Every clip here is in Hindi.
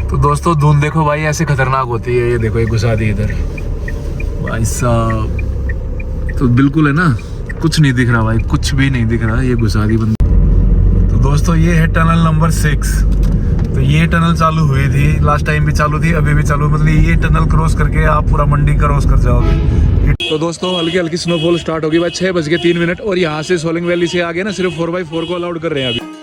तो दोस्तों धुंध देखो भाई ऐसे खतरनाक होती है। ये देखो ये घुसा दी इधर भाई साहब, तो बिल्कुल है ना, कुछ नहीं दिख रहा भाई, कुछ भी नहीं दिख रहा, ये घुसा दी बंद। तो दोस्तों ये है टनल नंबर 6। तो ये टनल चालू हुई थी लास्ट टाइम भी चालू थी, अभी भी चालू, मतलब ये टनल क्रॉस करके आप पूरा मंडी क्रॉस कर जाओगे। तो दोस्तों हल्की हल्की स्नोफॉल स्टार्ट होगी भाई 6:03 और यहाँ से सोलंग वैली से आगे ना सिर्फ 4x4 को अलाउड कर रहे हैं अभी।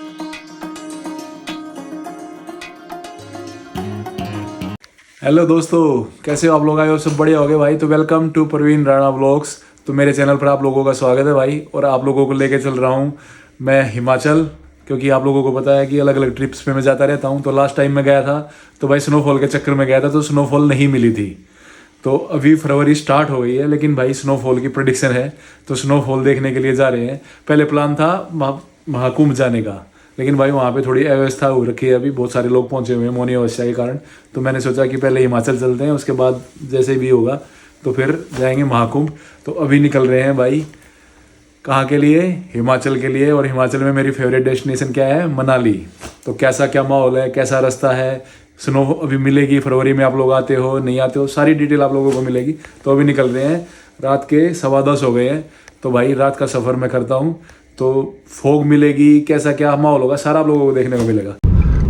हेलो दोस्तों, कैसे हो आप लोग? आए हो सब बढ़िया हो गए भाई। तो welcome to Praveen Rana vlogs. तो मेरे चैनल पर आप लोगों का स्वागत है भाई। और आप लोगों को लेके चल रहा हूँ मैं हिमाचल, क्योंकि आप लोगों को पता है कि अलग अलग ट्रिप्स पे मैं जाता रहता हूँ। तो लास्ट टाइम मैं गया था तो भाई स्नोफॉल के चक्कर में गया था, तो स्नोफॉल नहीं मिली थी। तो अभी फरवरी स्टार्ट हो गई है, लेकिन भाई स्नोफॉल की प्रेडिक्शन है, तो स्नोफॉल देखने के लिए जा रहे हैं। पहले प्लान था महाकुंभ जाने का, लेकिन भाई वहाँ पे थोड़ी अव्यवस्था हो रखी है, अभी बहुत सारे लोग पहुँचे हुए हैं मौनी अवस्था के कारण। तो मैंने सोचा कि पहले हिमाचल चलते हैं, उसके बाद जैसे भी होगा तो फिर जाएंगे महाकुंभ। तो अभी निकल रहे हैं भाई, कहाँ के लिए? हिमाचल के लिए। और हिमाचल में मेरी फेवरेट डेस्टिनेशन क्या है? मनाली। तो कैसा क्या माहौल है, कैसा रास्ता है, स्नो अभी मिलेगी फरवरी में, आप लोग आते हो नहीं आते हो, सारी डिटेल आप लोगों को मिलेगी। तो अभी निकल रहे हैं, रात के 10:15 हो गए हैं। तो भाई रात का सफ़र मैं करता हूँ, तो फॉग मिलेगी, कैसा क्या माहौल होगा, सारा आप लोगों को देखने को मिलेगा।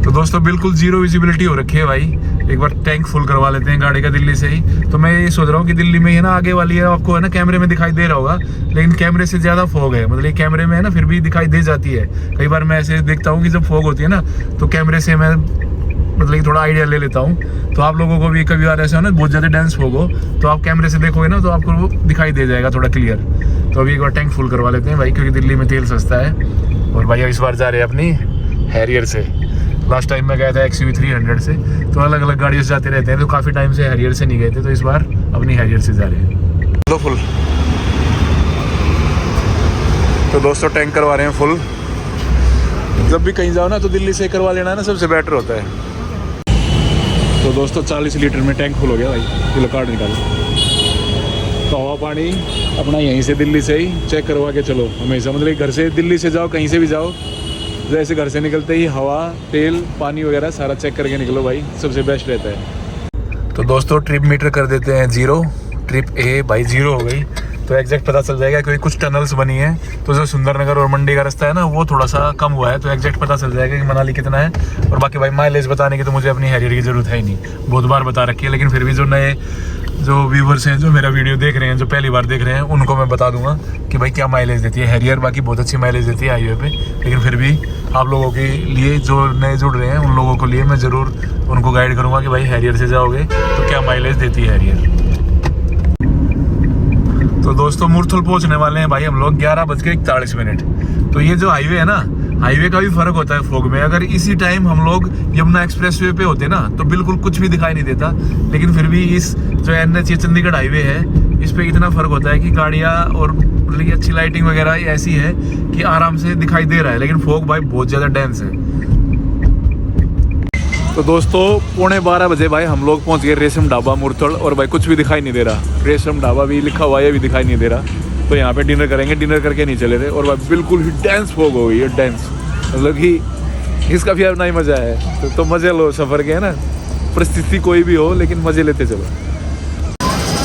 तो दोस्तों बिल्कुल जीरो विजिबिलिटी हो रखी है भाई। एक बार टैंक फुल करवा लेते हैं गाड़ी का दिल्ली से ही। तो मैं ये सोच रहा हूँ कि दिल्ली में है ना आगे वाली है, आपको है ना कैमरे में दिखाई दे रहा होगा, लेकिन कैमरे से ज़्यादा फॉग है। मतलब ये कैमरे में है ना फिर भी दिखाई दे जाती है। कई बार मैं ऐसे देखता हूँ कि जब फॉग होती है ना, तो कैमरे से मैं मतलब थोड़ा आइडिया ले लेता हूँ। तो आप लोगों को भी कभी बार ऐसा हो ना बहुत ज़्यादा डेंस फॉग हो, तो आप कैमरे से देखोगे ना तो आपको वो दिखाई दे जाएगा थोड़ा क्लियर। तो अभी एक बार टैंक फुल करवा लेते हैं भाई, क्योंकि दिल्ली में तेल सस्ता है। और भाई इस बार जा रहे हैं अपनी हैरियर से। लास्ट टाइम मैं गया था XUV 300 से। तो अलग अलग गाड़ियों से जाते रहते हैं, तो काफ़ी टाइम से हैरियर से नहीं गए थे, तो इस बार अपनी हैरियर से जा रहे हैं। लो फुल। तो दोस्तों टैंक करवा रहे हैं फुल। जब भी कहीं जाओ ना तो दिल्ली से करवा लेना ना, सबसे बेटर होता है। तो दोस्तों 40 लीटर में टैंक फुल हो गया भाई। किलो कार्ड निकालो। तो हवा पानी अपना यहीं से दिल्ली से ही चेक करवा के चलो हमेशा। मतलब घर से दिल्ली से जाओ, कहीं से भी जाओ, जैसे घर से निकलते ही हवा तेल पानी वगैरह सारा चेक करके निकलो भाई, सबसे बेस्ट रहता है। तो दोस्तों ट्रिप मीटर कर देते हैं 0। ट्रिप ए भाई 0 हो गई, तो एग्जैक्ट पता चल जाएगा, क्योंकि कुछ टनल्स बनी है। तो जो सुंदरनगर और मंडी का रास्ता है ना, वो थोड़ा सा कम हुआ है, तो एग्जैक्ट पता चल जाएगा कि मनाली कितना है। और बाकी भाई माइलेज बताने की तो मुझे अपनी हैरियर की ज़रूरत है ही नहीं, बहुत बार बता रखी है। लेकिन फिर भी जो नए जो व्यूवर्स हैं, जो मेरा वीडियो देख रहे हैं, जो पहली बार देख रहे हैं, उनको मैं बता दूंगा कि भाई क्या माइलेज देती है हैरियर। बाकी बहुत अच्छी माइलेज देती है हाईवे पे, लेकिन फिर भी आप लोगों के लिए जो नए जुड़ रहे हैं उन लोगों के लिए मैं ज़रूर उनको गाइड करूँगा कि भाई हैरियर से जाओगे तो क्या माइलेज देती है हैरियर। तो दोस्तों मुरथल पहुंचने वाले हैं भाई हम लोग 11:41। तो ये जो हाईवे है ना, हाईवे का भी फर्क होता है फॉग में। अगर इसी टाइम हम लोग यमुना एक्सप्रेसवे पे होते ना तो बिल्कुल कुछ भी दिखाई नहीं देता, लेकिन फिर भी इस जो NH चंडीगढ़ हाईवे है, इस पे इतना फर्क होता है कि गाड़ियाँ और मतलब कि अच्छी लाइटिंग वगैरह ऐसी है कि आराम से दिखाई दे रहा है, लेकिन फॉग भाई बहुत ज़्यादा डेंस है। तो दोस्तों 11:15 बजे भाई हम लोग पहुंच गए रेशम ढाबा मुरथल। और भाई कुछ भी दिखाई नहीं दे रहा, रेशम ढाबा भी लिखा हुआ है, भी दिखाई नहीं दे रहा। तो यहाँ पे डिनर करेंगे, डिनर करके नहीं चले थे। और भाई बिल्कुल ही डेंस फॉग हो गई है, डेंस, मतलब कि इसका भी अपना ही मज़ा है। तो मज़े लो सफ़र के, है ना, परिस्थिति कोई भी हो लेकिन मज़े लेते चलो।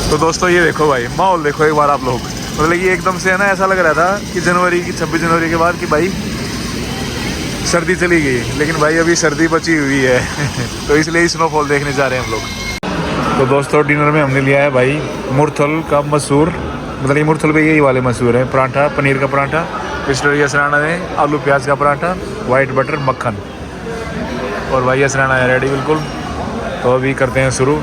तो दोस्तों ये देखो भाई माहौल देखो एक बार आप लोग, मतलब कि एकदम से है ना ऐसा लग रहा था कि 26 जनवरी के बाद कि भाई सर्दी चली गई, लेकिन भाई अभी सर्दी बची हुई है। तो इसलिए स्नोफॉल देखने जा रहे हैं हम लोग। तो दोस्तों डिनर में हमने लिया है भाई मुरथल का मशहूर, मतलब ये मुरथल पे यही वाले मशहूर हैं, पराठा, पनीर का पराठा, मिस्टर यसराना ने आलू प्याज का पराठा, वाइट बटर मक्खन। और भाई यसराना है रेडी बिल्कुल। तो अभी करते हैं शुरू,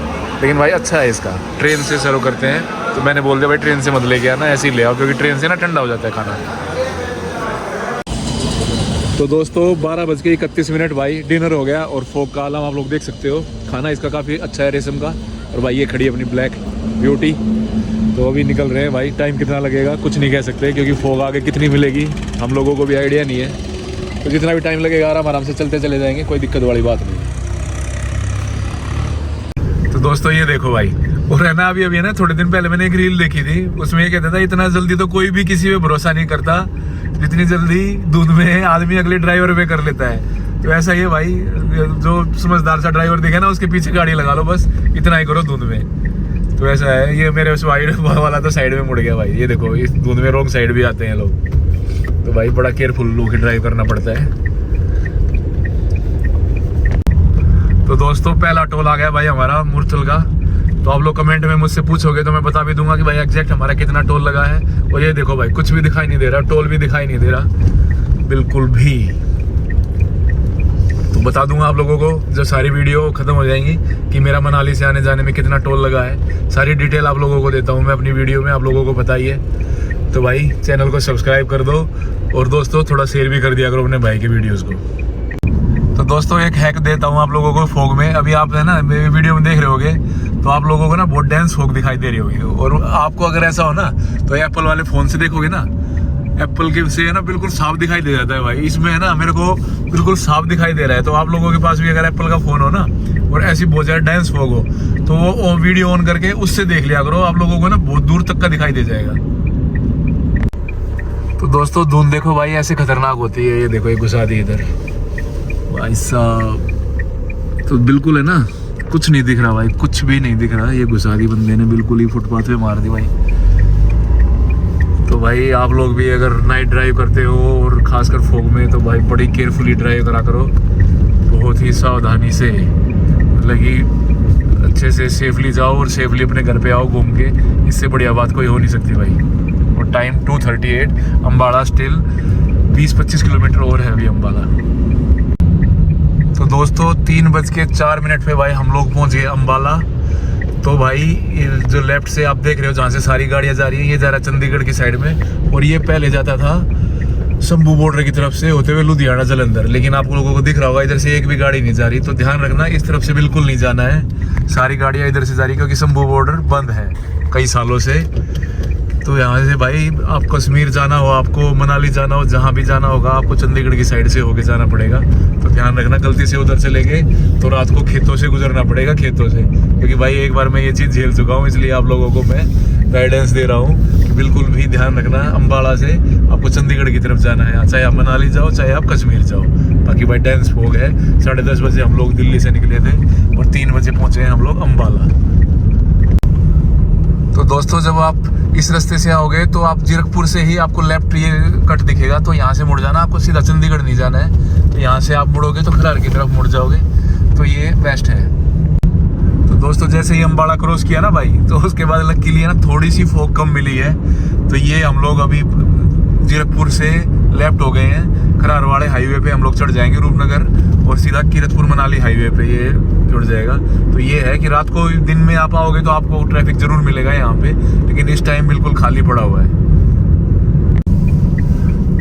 लेकिन भाई अच्छा है इसका, ट्रेन से सर्व करते हैं। तो मैंने बोल दिया भाई ट्रेन से मत लेके आना, ऐसे ही ले आओ, क्योंकि ट्रेन से ना ठंडा हो जाता है खाना। तो दोस्तों 12:31 भाई डिनर हो गया। और फॉग का आलम आप लोग देख सकते हो, खाना इसका काफ़ी अच्छा है रेशम का। और भाई ये खड़ी है अपनी ब्लैक ब्यूटी। तो अभी निकल रहे हैं भाई, टाइम कितना लगेगा कुछ नहीं कह सकते, क्योंकि फॉग आगे कितनी मिलेगी हम लोगों को भी आइडिया नहीं है। तो जितना भी टाइम लगेगा आराम से चलते चले जाएंगे, कोई दिक्कत वाली बात नहीं। तो दोस्तों ये देखो भाई, और है ना अभी है ना थोड़े दिन पहले मैंने एक रील देखी थी, उसमें ये कहता था इतना जल्दी तो कोई भी किसी पे भरोसा नहीं करता, जितनी जल्दी दूध में आदमी अगले ड्राइवर पे कर लेता है। तो ऐसा ही है भाई, जो समझदार सा ड्राइवर दिखे ना उसके पीछे गाड़ी लगा लो, बस इतना ही करो धुंध में। तो ऐसा है, ये मेरे वाइड वाला तो साइड में मुड़ गया भाई, ये देखो इस धुंध में रॉन्ग साइड भी आते हैं लोग। तो भाई बड़ा केयरफुल होकर ड्राइव करना पड़ता है। तो दोस्तों पहला टोल आ गया भाई हमारा मुरथल का। तो आप लोग कमेंट में मुझसे पूछोगे तो मैं बता भी दूंगा कि भाई एग्जैक्ट हमारा कितना टोल लगा है। और ये देखो भाई कुछ भी दिखाई नहीं दे रहा, टोल भी दिखाई नहीं दे रहा बिल्कुल भी। तो बता दूंगा आप लोगों को जब सारी वीडियो खत्म हो जाएंगी कि मेरा मनाली से आने जाने में कितना टोल लगा है। सारी डिटेल आप लोगों को देता हूँ मैं अपनी वीडियो में, आप लोगों को बताइए। तो भाई चैनल को सब्सक्राइब कर दो और दोस्तों थोड़ा शेयर भी कर दिया करो अपने भाई की वीडियोज़ को। तो दोस्तों एक हैक देता हूँ आप लोगों को फोग में। अभी आप है ना मेरी वीडियो में देख रहे होगे तो आप लोगों को ना बहुत डेंस फोग दिखाई दे रही होगी। और आपको अगर ऐसा हो ना तो एप्पल वाले फ़ोन से देखोगे ना, एप्पल के से है ना बिल्कुल साफ दिखाई दे जाता है भाई। इसमें है ना मेरे को बिल्कुल साफ दिखाई दे रहा है। तो आप लोगों के पास भी अगर एप्पल का फ़ोन हो ना और ऐसी बहुत ज़्यादा डेंस फोग हो तो वो वीडियो ऑन करके उससे देख लिया करो, आप लोगों को ना बहुत दूर तक का दिखाई दे जाएगा। तो दोस्तों धुंध देखो भाई ऐसे खतरनाक होती है। ये देखो ये घुसा दी इधर भाई साहब। तो बिल्कुल है ना कुछ नहीं दिख रहा भाई, कुछ भी नहीं दिख रहा। ये घुसा दी बंदे ने बिल्कुल ही, फुटपाथ पे मार दी भाई। तो भाई आप लोग भी अगर नाइट ड्राइव करते हो और खासकर फोग में तो भाई बड़ी केयरफुली ड्राइव करा करो, बहुत ही सावधानी से, मतलब कि अच्छे से सेफली जाओ और सेफली अपने घर पे आओ घूम के। इससे बढ़िया बात कोई हो नहीं सकती भाई। और टाइम 2:38, अम्बाला स्टिल 20-25 किलोमीटर और है अभी अम्बाला। तो दोस्तों 3:04 पे भाई हम लोग पहुंच गए अम्बाला। तो भाई जो लेफ्ट से आप देख रहे हो जहाँ से सारी गाड़ियाँ जा रही है, ये जा रहा है चंडीगढ़ की साइड में और ये पहले जाता था शंभू बॉर्डर की तरफ से होते हुए लुधियाना जलंधर। लेकिन आप लोगों को दिख रहा होगा इधर से एक भी गाड़ी नहीं जा रही। तो ध्यान रखना इस तरफ से बिल्कुल नहीं जाना है, सारी गाड़ियाँ इधर से जा रही क्योंकि शंभू बॉर्डर बंद है कई सालों से। तो यहाँ से भाई आप कश्मीर जाना हो, आपको मनाली जाना हो, जहाँ भी जाना होगा आपको चंडीगढ़ की साइड से होके जाना पड़ेगा। तो ध्यान रखना गलती से उधर चले गए तो रात को खेतों से गुजरना पड़ेगा, खेतों से। क्योंकि भाई एक बार मैं ये चीज़ झेल चुका हूँ, इसलिए आप लोगों को मैं गाइडेंस दे रहा हूँ। बिल्कुल भी ध्यान रखना, अम्बाला से आपको चंडीगढ़ की तरफ जाना है, चाहे आप मनाली जाओ चाहे आप कश्मीर जाओ। बाकी भाई डेंस फोग है। 10:30 बजे हम लोग दिल्ली से निकले थे और 3 बजे पहुँचे हैं हम लोग अम्बाला। तो दोस्तों जब आप इस रास्ते से आओगे तो आप जीरकपुर से ही आपको लेफ्ट ये कट दिखेगा, तो यहाँ से मुड़ जाना, आपको सीधा चंडीगढ़ नहीं जाना है। तो यहाँ से आप मुड़ोगे तो खरार की तरफ मुड़ जाओगे, तो ये बेस्ट है। तो दोस्तों जैसे ही अम्बाला क्रॉस किया ना भाई तो उसके बाद लकीली है ना थोड़ी सी फोग कम मिली है। तो ये हम लोग अभी जीरकपुर से लेफ्ट हो गए हैं, खरारवाड़े हाईवे पे हम लोग चढ़ जाएंगे रूपनगर और सीधा कीरतपुर मनाली हाईवे पे ये जुड़ जाएगा। तो ये है कि रात को दिन में आप आओगे तो आपको ट्रैफिक जरूर मिलेगा यहाँ पे, लेकिन इस टाइम बिल्कुल खाली पड़ा हुआ है।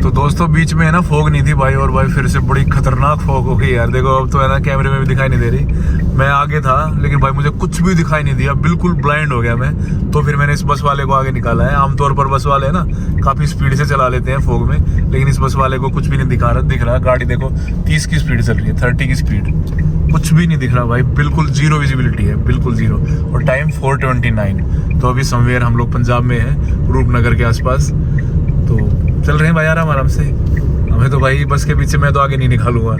तो दोस्तों बीच में है ना फोग नहीं थी भाई, और भाई फिर से बड़ी खतरनाक फोग हो गई यार। देखो अब तो है ना कैमरे में भी दिखाई नहीं दे रही। मैं आगे था लेकिन भाई मुझे कुछ भी दिखाई नहीं दिया, बिल्कुल ब्लाइंड हो गया मैं। तो फिर मैंने इस बस वाले को आगे निकाला है। आमतौर पर बस वाले है ना काफ़ी स्पीड से चला लेते हैं फोग में, लेकिन इस बस वाले को कुछ भी नहीं दिख रहा। गाड़ी देखो 30 की स्पीड चल रही है, 30 की स्पीड, कुछ भी नहीं दिख रहा भाई, बिल्कुल जीरो विजिबिलिटी है, बिल्कुल जीरो। और टाइम 4:29। तो अभी समवेयर हम लोग पंजाब में है, रूपनगर के आसपास। तो चल रहे हैं भाई आराम से। हमें तो भाई बस के पीछे मैं तो आगे नहीं निकालूंगा।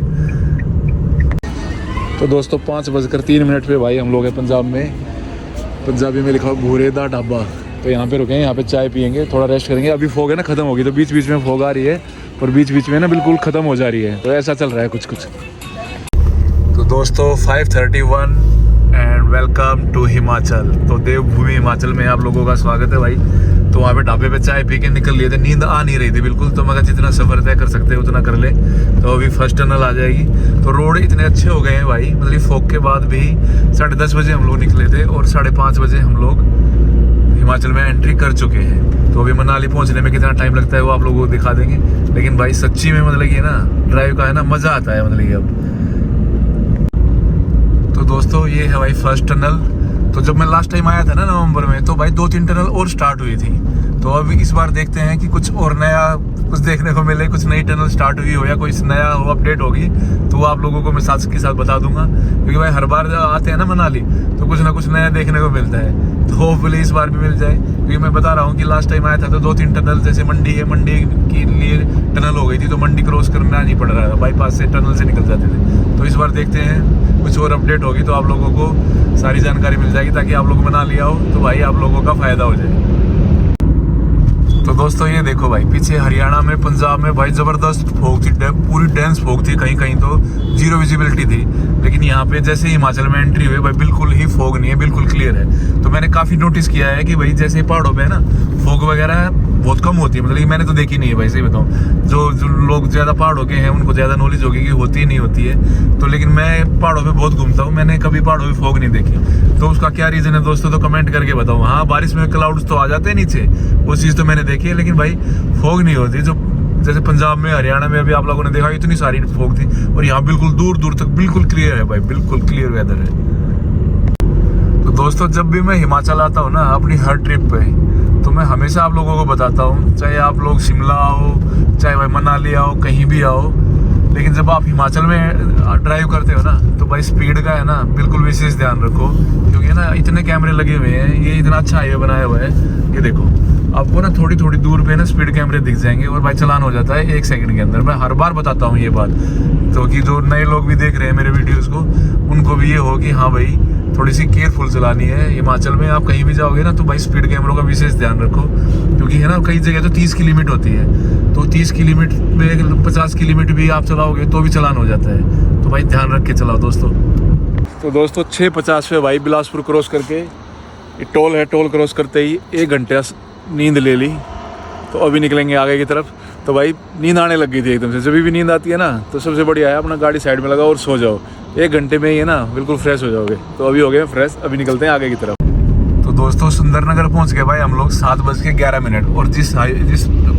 तो दोस्तों 5:03 पे भाई हम लोग हैं पंजाब में। पंजाबी में लिखा हुआ भूरेदा ढाबा। तो यहाँ पे रुकेंगे, यहाँ पे चाय पियेंगे, थोड़ा रेस्ट करेंगे। अभी फोग है ना खत्म होगी, तो बीच बीच में फोग आ रही है और बीच बीच में ना बिल्कुल खत्म हो जा रही है। तो ऐसा चल रहा है कुछ कुछ। तो दोस्तों 5:31 एंड वेलकम टू हिमाचल। तो देवभूमि हिमाचल में आप लोगों का स्वागत है भाई। तो वहाँ पे ढाबे पे चाय पी के निकल लिए थे, नींद आ नहीं रही थी बिल्कुल। तो मगर जितना सफ़र तय कर सकते हैं उतना कर ले। तो अभी फर्स्ट टनल आ जाएगी। तो रोड इतने अच्छे हो गए हैं भाई, मतलब फोग के बाद भी 10:30 बजे हम लोग निकले थे और 5:30 बजे हम लोग हिमाचल में एंट्री कर चुके हैं। तो अभी मनाली पहुँचने में कितना टाइम लगता है वो आप लोगों को दिखा देंगे। लेकिन भाई सच्ची में मतलब ये ना ड्राइव का है ना मज़ा आता है, मतलब ये अब। तो दोस्तों ये है भाई फर्स्ट टनल। तो जब मैं लास्ट टाइम आया था ना नवंबर में, तो भाई 2-3 टनल और स्टार्ट हुई थी। तो अब इस बार देखते हैं कि कुछ और नया कुछ देखने को मिले, कुछ नई टनल स्टार्ट हुई हो या कोई नया हो अपडेट होगी तो वो आप लोगों को मैं साथ के साथ बता दूंगा, क्योंकि भाई हर बार आते हैं ना मनाली तो कुछ ना कुछ नया देखने को मिलता है। तो होपफुली इस बार भी मिल जाए, क्योंकि मैं बता रहा हूँ कि लास्ट टाइम आया था तो 2-3 टनल, जैसे मंडी है, मंडी के लिए टनल हो गई थी तो मंडी क्रॉस करना नहीं पड़ रहा था, बाईपास से टनल से निकल जाते थे। तो इस बार देखते हैं कुछ और अपडेट होगी तो आप लोगों को सारी जानकारी मिल जाएगी, ताकि आप लोग मनाली आओ तो भाई आप लोगों का फ़ायदा हो जाए। तो दोस्तों ये देखो भाई, पीछे हरियाणा में, पंजाब में भाई ज़बरदस्त फोग थी, पूरी डेंस फोग थी, कहीं कहीं तो जीरो विजिबिलिटी थी। लेकिन यहाँ पे जैसे हिमाचल में एंट्री हुई भाई बिल्कुल ही फोग नहीं है, बिल्कुल क्लियर है। तो मैंने काफ़ी नोटिस किया है कि भाई जैसे पहाड़ों पे है ना फोग वगैरह बहुत कम होती है, मतलब कि मैंने तो देखी नहीं है भाई, सही बताऊँ। जो लोग ज़्यादा पहाड़ों के हैं उनको ज़्यादा नॉलेज होगी कि होती ही नहीं होती है। तो लेकिन मैं पहाड़ों पे बहुत घूमता हूँ, मैंने कभी पहाड़ों पे फोग नहीं देखी। तो उसका क्या रीज़न है दोस्तों, तो कमेंट करके बताओ। हाँ, बारिश में क्लाउड्स तो आ जाते हैं नीचे, वो चीज़ तो मैंने देखी है, लेकिन भाई फोग नहीं होती। जो जैसे पंजाब में, हरियाणा में अभी आप लोगों ने देखा इतनी सारी फोग थी, और यहाँ बिल्कुल दूर दूर तक बिल्कुल क्लियर है भाई, बिल्कुल क्लियर वेदर है। तो दोस्तों जब भी मैं हिमाचल आता हूँ ना अपनी हर ट्रिप पे, तो मैं हमेशा आप लोगों को बताता हूँ, चाहे आप लोग शिमला आओ, चाहे भाई मनाली आओ, कहीं भी आओ, लेकिन जब आप हिमाचल में ड्राइव करते हो ना तो भाई स्पीड का है ना बिल्कुल विशेष ध्यान रखो, क्योंकि ना इतने कैमरे लगे हुए हैं, ये इतना अच्छा हाईवे बनाया हुआ है। ये देखो आपको ना थोड़ी थोड़ी दूर पे ना स्पीड कैमरे दिख जाएंगे, और भाई चलान हो जाता है 1 सेकंड के अंदर। मैं हर बार बताता हूँ ये बात, तो कि जो नए लोग भी देख रहे हैं मेरे वीडियोज़ को, उनको भी ये हो कि हाँ भाई थोड़ी सी केयरफुल चलानी है। हिमाचल में आप कहीं भी जाओगे ना तो भाई स्पीड कैमरों का विशेष ध्यान रखो, क्योंकि है ना कई जगह तो 30 की लिमिट होती है, तो 30 की लिमिट में 50 की लिमिट भी आप चलाओगे तो भी चलान हो जाता है। तो भाई ध्यान रख के चलाओ दोस्तों। तो दोस्तों 6:50 पे भाई बिलासपुर क्रॉस करके, ये टोल है, टोल क्रॉस करते ही 1 घंटे नींद ले ली, तो अभी निकलेंगे आगे की तरफ। तो भाई नींद आने लग गई थी एकदम से। जब भी नींद आती है ना तो सबसे बढ़िया है अपना गाड़ी साइड में लगाओ और सो जाओ, 1 घंटे में ही है ना बिल्कुल फ्रेश हो जाओगे। तो अभी हो गए फ्रेश, अभी निकलते हैं आगे की तरफ। तो दोस्तों सुंदरनगर पहुंच गए भाई हम लोग 7:11, और जिस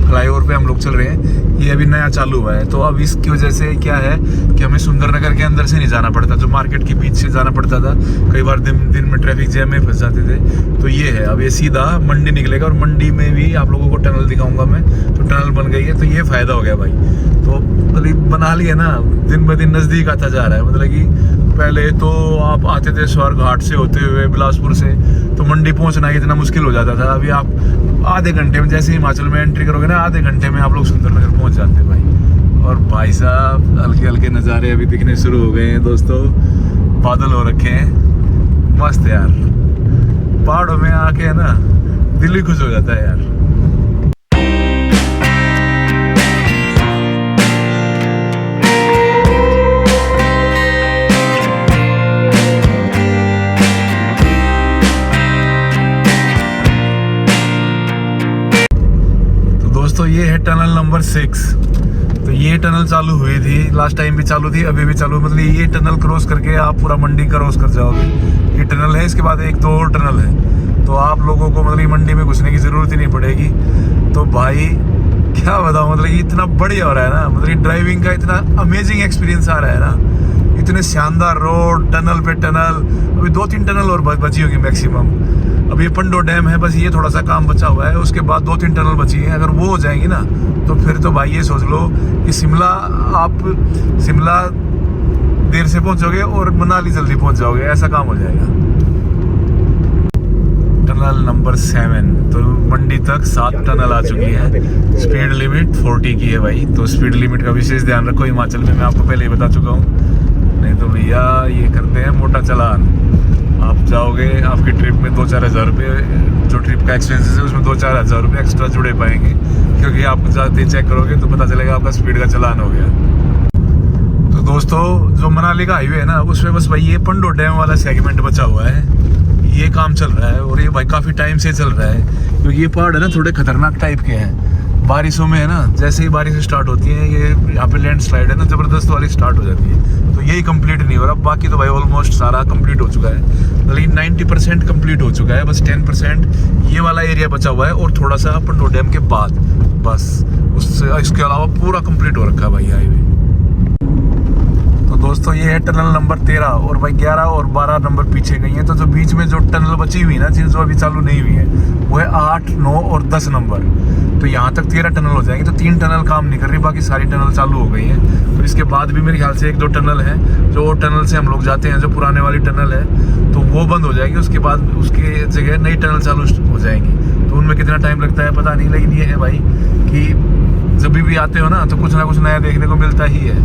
फ्लाईओवर पे हम लोग चल रहे हैं ये अभी नया चालू हुआ है। तो अब इसकी वजह से क्या है कि हमें सुंदरनगर के अंदर से नहीं जाना पड़ता, जो मार्केट के बीच से जाना पड़ता था, कई बार दिन में ट्रैफिक जैम में फंस जाते थे। तो ये है, अब ये सीधा मंडी निकलेगा, और मंडी में भी आप लोगों को टनल दिखाऊंगा मैं। तो टनल बन गई है, तो ये फ़ायदा हो गया भाई। तो मतलब बना लिया ना, दिन ब दिन नज़दीक आता जा रहा है। मतलब कि पहले तो आप आते थे स्वर घाट से होते हुए बिलासपुर से, तो मंडी पहुंचना इतना मुश्किल हो जाता था। अभी आप आधे घंटे में, जैसे हिमाचल में एंट्री करोगे ना, आधे घंटे में आप लोग सुंदरनगर पहुंच जाते हैं भाई। और भाई साहब हल्के हल्के नज़ारे अभी दिखने शुरू हो गए हैं दोस्तों, बादल हो रखे हैं मस्त यार। पहाड़ों में आके है ना दिल ही खुश हो जाता है यार। तो ये है टनल नंबर 6। तो ये टनल चालू हुई थी, लास्ट टाइम भी चालू थी, अभी भी चालू, मतलब ये टनल क्रॉस करके आप पूरा मंडी क्रॉस कर जाओगे। ये टनल है, इसके बाद 1-2 और टनल है, तो आप लोगों को मतलब मंडी में घुसने की ज़रूरत ही नहीं पड़ेगी। तो भाई क्या बताऊँ, मतलब ये इतना बढ़िया हो रहा है ना, मतलब ड्राइविंग का इतना अमेजिंग एक्सपीरियंस आ रहा है ना, इतने शानदार रोड, टनल पे टनल। अभी 2-3 टनल और बची होगी मैक्सिमम। अब ये पंडो डैम है, बस ये थोड़ा सा काम बचा हुआ है, उसके बाद 2-3 टनल बची है। अगर वो हो जाएंगी ना तो फिर तो भाई ये सोच लो कि शिमला देर से पहुंचोगे और मनाली जल्दी पहुंच जाओगे, ऐसा काम हो जाएगा। टनल नंबर 7, तो मंडी तक 7 टनल आ चुकी है। स्पीड लिमिट 40 की है भाई, तो स्पीड लिमिट का विशेष ध्यान रखो हिमाचल में, मैं आपको पहले ही बता चुका हूँ। नहीं तो भैया ये करते हैं मोटा चालान। आप जाओगे, आपकी ट्रिप में 2-4 हज़ार रुपये, जो ट्रिप का एक्सपेंसेस है उसमें 2-4 हज़ार रुपये एक्स्ट्रा जुड़े पाएंगे, क्योंकि आप जाते ही चेक करोगे तो पता चलेगा आपका स्पीड का चालान हो गया। तो दोस्तों जो मनाली का हाईवे है ना, उसमें बस भाई ये पंडो डैम वाला सेगमेंट बचा हुआ है, ये काम चल रहा है, और ये भाई काफ़ी टाइम से चल रहा है, क्योंकि ये पहाड़ है ना थोड़े खतरनाक टाइप के हैं। बारिशों में है ना, जैसे ही बारिश स्टार्ट होती है, ये यहाँ पे लैंडस्लाइड है ना ज़बरदस्त वाली स्टार्ट हो जाती है। तो यही कंप्लीट नहीं हो रहा, बाकी तो भाई ऑलमोस्ट सारा कंप्लीट हो चुका है, लेकिन 90% कंप्लीट हो चुका है, बस 10% ये वाला एरिया बचा हुआ है, और थोड़ा सा पंडो डैम के बाद, बस उससे इसके अलावा पूरा कंप्लीट हो रखा है भाई हाईवे। तो दोस्तों ये है टनल नंबर 13, और भाई 11 और 12 नंबर पीछे गई हैं। तो जो बीच में जो टनल बची हुई ना, जो अभी चालू नहीं हुई है, वो है 8, 9 और 10 नंबर। तो यहाँ तक 13 टनल हो जाएंगे। तो 3 टनल काम नहीं कर रही, बाकी सारी टनल चालू हो गई हैं। तो इसके बाद भी मेरे ख्याल से 1-2 टनल है, जो टनल से हम लोग जाते हैं, जो पुराने वाली टनल है तो वो बंद हो जाएगी। उसके बाद उसके जगह नई टनल चालू हो जाएंगी। तो उनमें कितना टाइम लगता है पता नहीं, लेकिन ये है भाई कि जब भी आते हो ना तो कुछ ना कुछ नया देखने को मिलता ही है।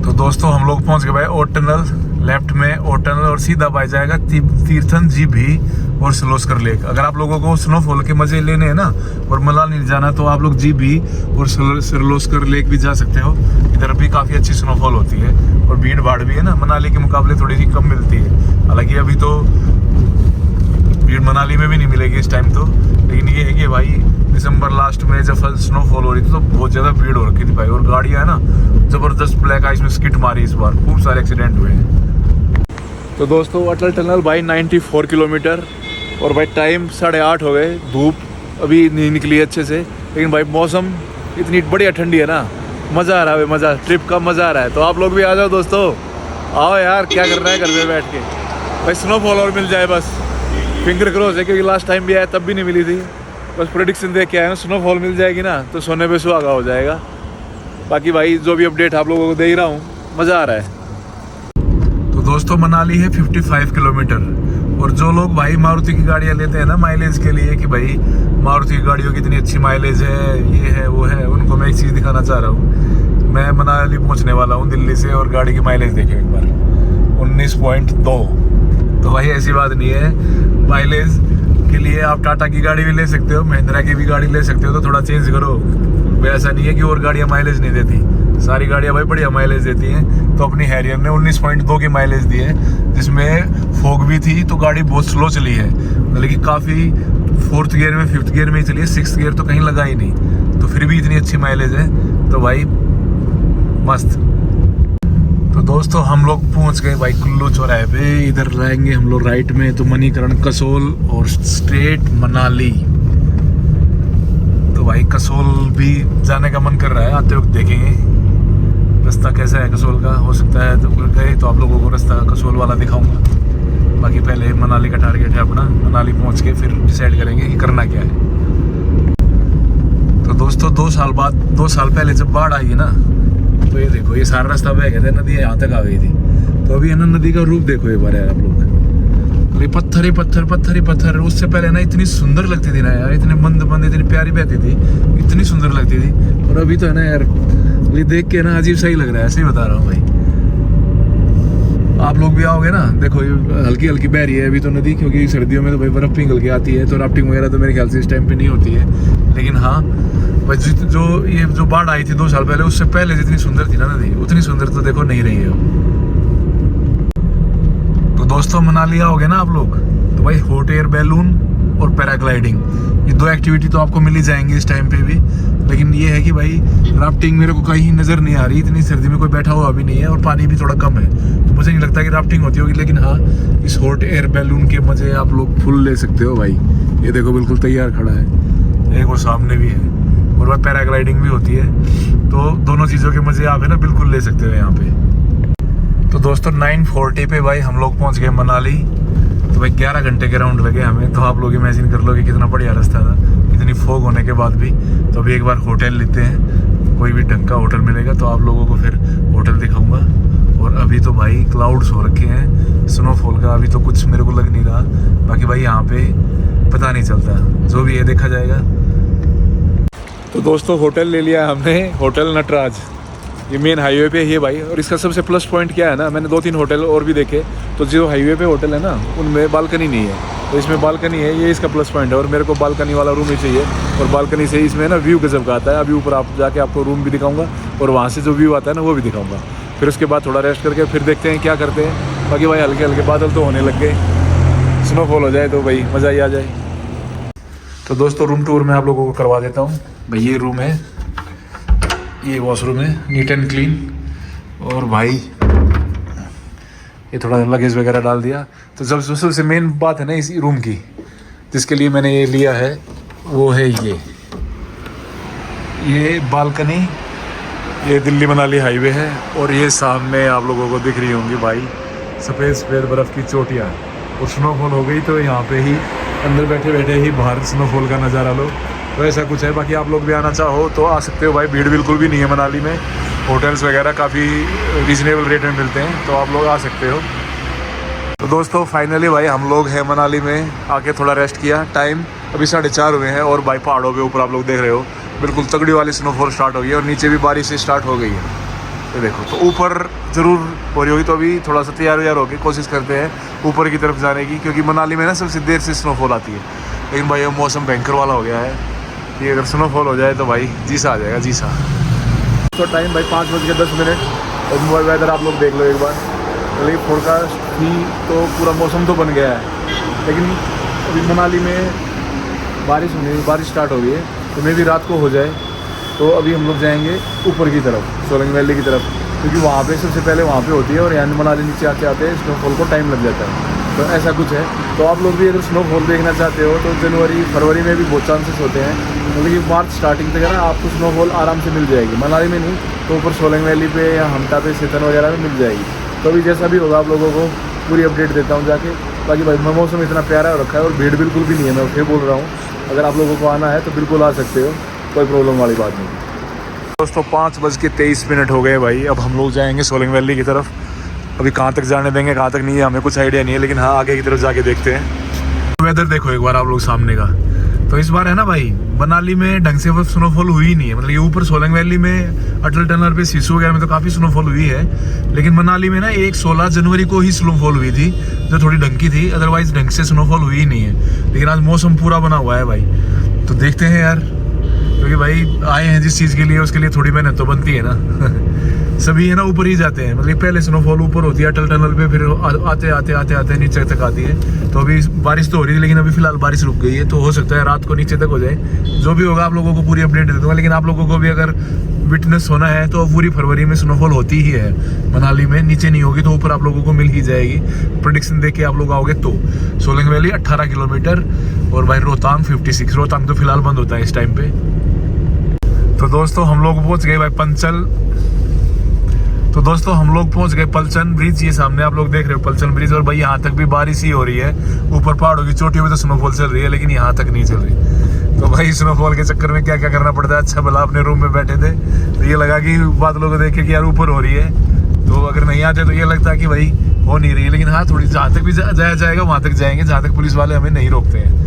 तो दोस्तों हम लोग पहुंच गए भाई और टनल, लेफ्ट में और टनल और सीधा पाया जाएगा तीर्थन जीभी और सलोस्कर लेक। अगर आप लोगों को स्नोफॉल के मजे लेने हैं ना और मनाली नहीं जाना, तो आप लोग जीभी और सलोस्कर लेक भी जा सकते हो। इधर भी काफ़ी अच्छी स्नोफॉल होती है और भीड़ भाड़ भी है ना, मनाली के मुकाबले थोड़ी सी कम मिलती है। हालांकि अभी तो भीड़ मनाली में भी नहीं मिलेगी इस टाइम तो, लेकिन ये है कि भाई दिसंबर लास्ट में जब स्नोफॉल हो रही थी तो बहुत ज़्यादा भीड़ हो रखी थी भाई। और गाड़ियाँ है ना ज़बरदस्त ब्लैक आइस में स्किट मारी इस बार, खूब सारे एक्सीडेंट हुए हैं। तो दोस्तों अटल टनल भाई 94 किलोमीटर और भाई टाइम 8:30 हो गए। धूप अभी नहीं निकली है अच्छे से, लेकिन भाई मौसम इतनी बढ़िया ठंडी है ना, मज़ा आ रहा है भाई, मज़ा, ट्रिप का मज़ा आ रहा है। तो आप लोग भी आ जाओ दोस्तों, आओ यार, क्या कर रहा है घर में बैठ के भाई। स्नोफॉल और मिल जाए बस, फिंगर क्रॉस है, क्योंकि लास्ट टाइम भी आया तब भी नहीं मिली थी। बस प्रेडिक्शन देख के आए ना, स्नोफॉल मिल जाएगी ना तो सोने पे सुहागा हो जाएगा। बाकी भाई जो भी अपडेट आप लोगों को दे ही रहा हूँ, मज़ा आ रहा है। तो दोस्तों मनाली है 55 किलोमीटर। और जो लोग भाई मारुति की गाड़ियाँ लेते हैं ना माइलेज के लिए, कि भाई मारुति की गाड़ियों की इतनी अच्छी माइलेज है, ये है वो है, उनको मैं एक चीज़ दिखाना चाह रहा हूँ। मैं मनाली पहुँचने वाला हूँ दिल्ली से और गाड़ी की माइलेज देखें एक बार, 19.2। तो भाई ऐसी बात नहीं है, माइलेज के लिए आप टाटा की गाड़ी भी ले सकते हो, महिंद्रा की भी गाड़ी ले सकते हो, तो थोड़ा चेंज करो। ऐसा नहीं है कि और गाड़ियाँ माइलेज नहीं देती, सारी गाड़ियाँ भाई बढ़िया माइलेज देती हैं। तो अपनी हैरियर ने 19.2 की माइलेज दी है, जिसमें फॉग भी थी तो गाड़ी बहुत स्लो चली है, मतलब कि काफ़ी 4th गियर में 5th गियर में ही चली है, 6th गियर तो कहीं लगा ही नहीं, तो फिर भी इतनी अच्छी माइलेज है। तो भाई मस्त। तो दोस्तों हम लोग पहुंच गए भाई कुल्लू चौराहे पे। इधर रहेंगे हम लोग राइट में, तो मणिकरण, कसोल और स्ट्रेट मनाली। तो भाई कसोल भी जाने का मन कर रहा है, आते वक्त देखेंगे रास्ता कैसा है कसोल का। हो सकता है तो गए तो आप लोगों को रास्ता कसोल वाला दिखाऊंगा। बाकी पहले मनाली का टारगेट है अपना, मनाली पहुंच के फिर डिसाइड करेंगे कि करना क्या है। तो दोस्तों 2 साल बाद, 2 साल पहले जब बाढ़ आई है ना, तो ये देखो ये सारा रास्ता बह गया था, नदी यहाँ तक आ गई थी। तो अभी है ना नदी का रूप देखो एक बार यार आप लोग, पत्थर ही पत्थर, पत्थर ही पत्थर। उससे पहले ना इतनी सुंदर लगती थी ना यार, इतने मंद मंद, इतनी प्यारी बहती थी, इतनी सुंदर लगती थी। और अभी तो है ना यार, ये देख के ना अजीब सा ही लग रहा है, ऐसे ही बता रहा हूँ भाई। आप लोग भी आओगे ना, देखो ये हल्की हल्की बह रही है अभी तो नदी, क्योंकि सर्दियों में तो भाई बर्फ पिघल के आती है, तो राफ्टिंग वगैरह तो मेरे ख्याल से इस टाइम पे नहीं होती है। लेकिन हाँ भाई जो बाढ़ आई थी 2 साल पहले, उससे पहले जितनी सुंदर थी ना नदी, उतनी सुंदर तो देखो नहीं रही है। तो दोस्तों मनाली आओगे ना आप लोग, तो भाई हॉट एयर बैलून और पैराग्लाइडिंग, ये 2 एक्टिविटी तो आपको मिल ही जाएंगी इस टाइम पे भी। लेकिन ये है कि भाई राफ्टिंग मेरे को कहीं नज़र नहीं आ रही, इतनी सर्दी में कोई बैठा हुआ भी नहीं है और पानी भी थोड़ा कम है, तो मुझे नहीं लगता कि राफ्टिंग होती होगी। लेकिन हाँ, इस हॉट एयर बैलून के मज़े आप लोग फुल ले सकते हो भाई। ये देखो बिल्कुल तैयार खड़ा है, एक वो सामने भी है, और वह पैराग्लाइडिंग भी होती है। तो दोनों चीज़ों के मज़े आप है ना बिल्कुल ले सकते हो यहाँ पे। तो दोस्तों 9:40 पे भाई हम लोग पहुँच गए मनाली। तो भाई 11 घंटे के राउंड लगे हमें। तो आप लोग इमेजिन कर लो कि कितना बढ़िया रास्ता था, इतनी फॉग होने के बाद भी। तो अभी एक बार होटल लेते हैं, कोई भी ढंग का होटल मिलेगा तो आप लोगों को फिर होटल दिखाऊंगा। और अभी तो भाई क्लाउड्स हो रखे हैं स्नोफॉल का, अभी तो कुछ मेरे को लग नहीं रहा। बाकी भाई यहाँ पे पता नहीं चलता, जो भी है देखा जाएगा। तो दोस्तों होटल ले लिया हमने, होटल नटराज, ये मेन हाईवे पे है भाई। और इसका सबसे प्लस पॉइंट क्या है ना, मैंने 2-3 होटल और भी देखे, तो जो हाईवे पे होटल है ना उनमें बालकनी नहीं है, तो इसमें बालकनी है, ये इसका प्लस पॉइंट है। और मेरे को बालकनी वाला रूम ही चाहिए, और बालकनी से इसमें ना व्यू गजब का आता है। अभी ऊपर आप जाके आपको रूम भी दिखाऊंगा और वहाँ से जो व्यू आता है ना वो भी दिखाऊंगा। फिर उसके बाद थोड़ा रेस्ट करके फिर देखते हैं क्या करते हैं। बाकी भाई हल्के हल्के बादल तो होने लग गए, स्नोफॉल हो जाए तो भाई मज़ा ही आ जाए। तो दोस्तों रूम टूर मैं आप लोगों को करवा देता हूँ भाई। ये रूम है, ये वॉशरूम है, नीट एंड क्लीन। और भाई ये थोड़ा लगेज वगैरह डाल दिया। तो जब सबसे मेन बात है ना इस रूम की, जिसके लिए मैंने ये लिया है, वो है ये बालकनी। ये दिल्ली मनाली हाईवे है, और ये सामने आप लोगों को दिख रही होंगी भाई सफ़ेद सफ़ेद बर्फ़ की चोटियाँ। और स्नोफॉल हो गई तो यहाँ पे ही अंदर बैठे बैठे ही बाहर स्नोफॉल का नज़ारा लो। तो ऐसा कुछ है। बाकी आप लोग भी आना चाहो तो आ सकते हो भाई, भीड़ बिल्कुल भी नहीं है मनाली में। होटल्स वगैरह काफ़ी रीजनेबल रेट में मिलते हैं, तो आप लोग आ सकते हो। तो दोस्तों फाइनली भाई हम लोग हैं मनाली में, आके थोड़ा रेस्ट किया। टाइम अभी 4:30 हुए हैं और भाई पहाड़ों के ऊपर आप लोग देख रहे हो बिल्कुल तगड़ी वाली स्नोफॉल स्टार्ट हो गई है और नीचे भी बारिश से स्टार्ट हो गई है। ये देखो, तो ऊपर ज़रूर हो रही होगी, तो अभी थोड़ा सा तैयार होकर कोशिश करते हैं ऊपर की तरफ जाने की, क्योंकि मनाली में ना सबसे देर से स्नोफॉल आती है। लेकिन भाई अब मौसम भयंकर वाला हो गया है कि अगर स्नोफॉल हो जाए तो भाई जीसा आ जाएगा, जीसा। तो टाइम भाई 5:10 और मोबाइल वेदर आप लोग देख लो एक बार। चलिए फोरकास्ट भी तो पूरा मौसम तो बन गया है, लेकिन अभी मनाली में बारिश स्टार्ट हो गई है। तो मे भी रात को हो जाए। तो अभी हम लोग जाएंगे ऊपर की तरफ, सोलंग वैली की तरफ, क्योंकि वहाँ पे सबसे पहले वहाँ पे होती है और यहाँ मनाली नीचे आते आते स्नोफॉल को टाइम लग जाता है। तो ऐसा कुछ है। तो आप लोग भी अगर स्नोफॉल देखना चाहते हो तो जनवरी फरवरी में भी बहुत चांसेस होते हैं, मतलब कि मार्च स्टार्टिंग तक है ना आपको स्नोफॉल आराम से मिल जाएगी। मनाली में नहीं तो ऊपर सोलंग वैली पे या हमटा पे सेतन वगैरह में मिल जाएगी। तो अभी जैसा भी होगा आप लोगों को पूरी अपडेट देता हूँ जाके। बाकी भाई मौसम इतना प्यारा हो रखा है और भीड़ बिल्कुल भी नहीं है। मैं फिर बोल रहा हूँ, अगर आप लोगों को आना है तो बिल्कुल आ सकते हो, कोई प्रॉब्लम वाली बात नहीं। दोस्तों 5:23 हो गए भाई। अब हम लोग जाएंगे सोलंग वैली की तरफ। अभी कहाँ तक जाने देंगे कहाँ तक नहीं है हमें कुछ आइडिया नहीं है, लेकिन हाँ आगे की तरफ जाके देखते हैं। वेदर देखो एक बार आप लोग सामने का। तो इस बार है ना भाई मनाली में ढंग से स्नोफॉल हुई नहीं है। मतलब ये ऊपर सोलंग वैली में अटल टनल पे सिसु वगैरह में तो काफ़ी स्नोफॉल हुई है, लेकिन मनाली में ना 16 जनवरी को ही स्नोफॉल हुई थी, जो थोड़ी ढंग की थी। अदरवाइज ढंग से स्नोफॉल हुई ही नहीं है। लेकिन आज मौसम पूरा बना हुआ है भाई, तो देखते हैं यार, क्योंकि भाई आए हैं जिस चीज़ के लिए उसके लिए थोड़ी मेहनत तो बनती है ना। सभी है ना ऊपर ही जाते हैं, मतलब पहले स्नोफॉल ऊपर होती है अटल टनल पे, फिर आते नीचे तक आती है। तो अभी बारिश तो हो रही है, लेकिन अभी फिलहाल बारिश रुक गई है, तो हो सकता है रात को नीचे तक हो जाए। जो भी होगा आप लोगों को पूरी अपडेट दे दूंगा। लेकिन आप लोगों को भी अगर विटनेस होना है तो पूरी फरवरी में स्नोफॉल होती ही है मनाली में। नीचे नहीं होगी तो ऊपर आप लोगों को मिल ही जाएगी। प्रेडिक्शन देख के आप लोग आओगे तो सोलंग वैली 18 किलोमीटर और भाई रोहतांग 56। रोहतांग तो फिलहाल बंद होता है इस टाइम पे। तो दोस्तों हम लोग पहुंच गए भाई पंचल। तो दोस्तों हम लोग पहुंच गए पलचन ब्रिज। ये सामने आप लोग देख रहे हो पलचन ब्रिज। और भाई यहाँ तक भी बारिश ही हो रही है। ऊपर पहाड़ों की चोटियों में तो स्नोफॉल चल रही है, लेकिन यहाँ तक नहीं चल रही। तो भाई स्नोफॉल के चक्कर में क्या क्या करना पड़ता है। अच्छा भला अपने रूम में बैठे थे तो ये लगा कि बादलों को देख के कि यार ऊपर हो रही है, तो अगर नहीं आते तो ये लगता है कि भाई हो नहीं रही है। लेकिन हाँ थोड़ी जहाँ तक भी जाया जाएगा वहाँ तक जाएंगे, जहाँ तक पुलिस वाले हमें नहीं रोकते हैं।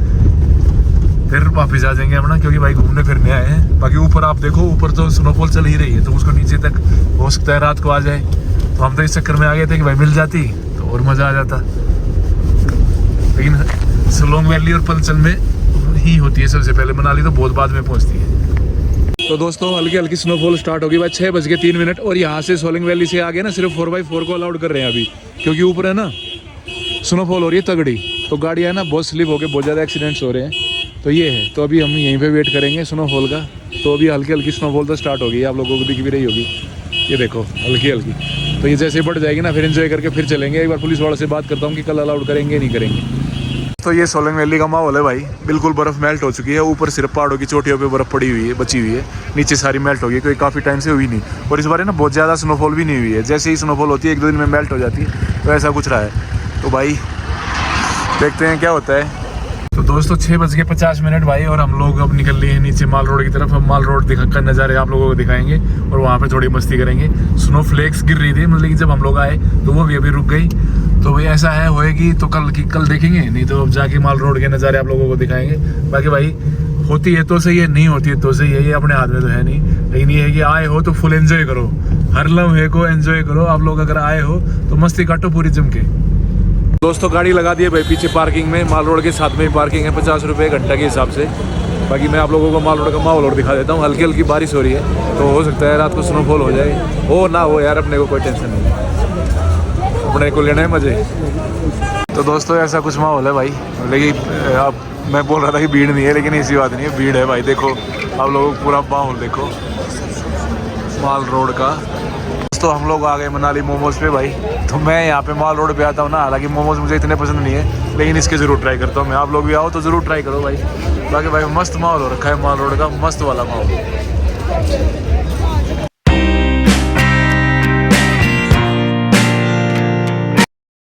फिर वापस आ जाएंगे अपना, क्योंकि भाई घूमने फिरने आए हैं। बाकी ऊपर आप देखो, ऊपर तो स्नोफॉल चल ही रही है, तो उसको नीचे तक हो सकता है रात को आ जाए। तो हम तो इस चक्कर में आ गए थे कि भाई मिल जाती तो और मज़ा आ जाता। लेकिन सोलंग वैली और पलचन में ही होती है सबसे पहले, मनाली तो बहुत बाद में पहुंचती है। तो दोस्तों हल्की हल्की स्नोफॉल स्टार्ट होगी भाई 6:03। और यहाँ से सोलंग वैली से आगे ना सिर्फ 4x4 को अलाउड कर रहे हैं अभी, क्योंकि ऊपर है ना स्नोफॉल हो रही है तगड़ी। तो गाड़ियाँ ना बहुत स्लिप हो गए, बहुत ज़्यादा एक्सीडेंट्स हो रहे हैं। तो ये है, तो अभी हम यहीं पे वेट करेंगे स्नोफॉल का। तो अभी हल्की हल्की स्नोफॉल तो स्टार्ट हो गई, आप लोगों को दिख भी रही होगी। ये देखो हल्की हल्की। तो ये जैसे बढ़ जाएगी ना फिर एंजॉय करके फिर चलेंगे। एक बार पुलिस वालों से बात करता हूँ कि कल अलाउड करेंगे नहीं करेंगे। तो ये सोलंग वैली का माहौल है भाई, बिल्कुल बर्फ़ मेल्ट हो चुकी है। ऊपर सिर्फ पहाड़ों की चोटियों पे बर्फ़ पड़ी हुई है, बची हुई है। नीचे सारी मेल्ट हो गई, क्योंकि काफ़ी टाइम से हुई नहीं। और इस बार है ना बहुत ज़्यादा स्नोफॉल भी नहीं हुई है। जैसे ही स्नोफॉल होती है 1-2 दिन में मेल्ट हो जाती है। तो ऐसा कुछ रहा है। तो भाई देखते हैं क्या होता है। तो दोस्तों 6:50 भाई, और हम लोग अब निकल लिए हैं नीचे माल रोड की तरफ। हम माल रोड दिखा नज़ारे आप लोगों को दिखाएंगे और वहाँ पे थोड़ी मस्ती करेंगे। स्नो फ्लेक्स गिर रही थी, मतलब कि जब हम लोग आए तो वो भी अभी रुक गई। तो भाई ऐसा है होएगी तो कल देखेंगे, नहीं तो अब जाके माल रोड के नज़ारे आप लोगों को दिखाएंगे। बाकी भाई होती है तो सही है, नहीं होती है तो सही है, ये अपने हाथ में तो है नहीं। लेकिन ये है कि आए हो तो फुल एंजॉय करो, हर लम्हे को एंजॉय करो। आप लोग अगर आए हो तो मस्ती काटो पूरी जम के। दोस्तों गाड़ी लगा दी है भाई पीछे पार्किंग में, माल रोड के साथ में ही पार्किंग है 50 रुपये घंटा के हिसाब से। बाकी मैं आप लोगों को माल रोड का माहौल और दिखा देता हूँ। हल्की हल्की बारिश हो रही है, तो हो सकता है रात को स्नोफॉल हो जाए, हो ना हो यार, अपने को कोई टेंशन नहीं, अपने को लेना है मज़े। तो दोस्तों ऐसा कुछ माहौल है भाई। लेकिन अब मैं बोल रहा था कि भीड़ नहीं है, लेकिन ऐसी बात नहीं है, भीड़ है भाई। देखो आप लोगों को पूरा माहौल देखो माल रोड का। तो हम लोग आ गए मनाली मोमोज पे भाई। तो मैं यहाँ पे माल रोड पे आता हूँ ना, हालांकि मोमोज मुझे इतने पसंद नहीं है, लेकिन इसके ज़रूर ट्राई करता हूँ मैं। आप लोग भी आओ तो ज़रूर ट्राई करो भाई। बाकी भाई मस्त माहौल हो रखा है माल रोड का, मस्त वाला माहौल।